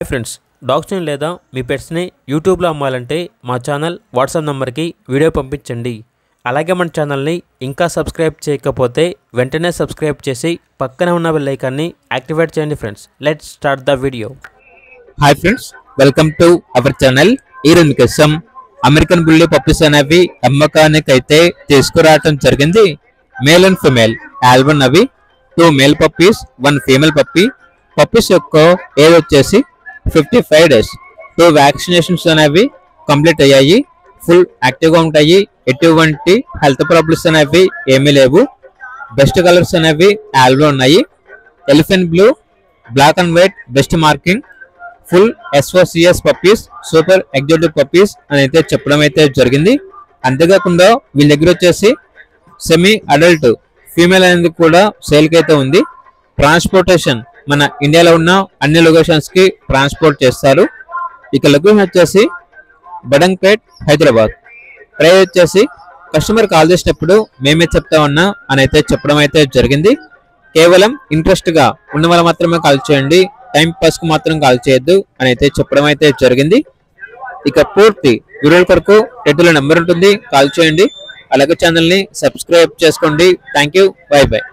Friends, డాగ్స్ని లేదా మీ పెట్స్ని యూట్యూబ్లో అమ్మాలంటే మా ఛానల్ వాట్సాప్ నెంబర్కి వీడియో పంపించండి. అలాగే మన ఛానల్ని ఇంకా సబ్స్క్రైబ్ చేయకపోతే వెంటనే సబ్స్క్రైబ్ చేసి పక్కనే ఉన్న బెల్ ఐకాన్ని యాక్టివేట్ చేయండి. Friends, let's start the video. Hi friends, welcome to our channel. ఈరోజు మీకోసం అమెరికన్ బుల్లీ పప్పీస్ అనేవి అమ్మకానికి అయితే తీసుకురావడం జరిగింది. మేల్ అండ్ ఫీమేల్ ఆల్బన్ అవి 2 male puppies 1 female puppy. Puppies యొక్క ఏజ్ వచ్చేసి 55 days. 2 వ్యాక్సినేషన్స్ అనేవి కంప్లీట్ అయ్యాయి. ఫుల్ యాక్టివ్గా ఉంటాయి. ఎటువంటి హెల్త్ ప్రాబ్లమ్స్ అనేవి ఏమీ లేవు. బెస్ట్ కలర్స్ అనేవి ఆల్బన్ ఉన్నాయి. Elephant blue, black and white, best marking, full SOCS puppies, super exotic puppies అని అయితే చెప్పడం అయితే జరిగింది. అంతేకాకుండా వీళ్ళ దగ్గర వచ్చేసి సెమీ అడల్ట్ ఫీమేల్ అనేది కూడా సేల్కి అయితే ఉంది. ట్రాన్స్పోర్టేషన్ మన ఇండియాలో ఉన్న అన్ని లొకేషన్స్ కి ట్రాన్స్పోర్ట్ చేస్తారు. ఇక లొకేషన్ వచ్చేసి బడంగ్పేట్, హైదరాబాద్. ప్రైస్ వచ్చేసి కస్టమర్ కాల్ చేసినప్పుడు మేమే చెప్తా ఉన్నా అని అయితే చెప్పడం అయితే జరిగింది. కేవలం ఇంట్రెస్ట్ గా ఉన్న వాళ్ళు మాత్రమే కాల్ చేయండి, టైం పాస్ కు మాత్రం కాల్ చేయొద్దు అని అయితే చెప్పడం అయితే జరిగింది. ఇక పూర్తి వీడియోల కొరకు టైటిల్ నెంబర్ ఉంటుంది, కాల్ చేయండి. అలాగే ఛానల్ ని సబ్స్క్రైబ్ చేసుకోండి. Thank you, by by.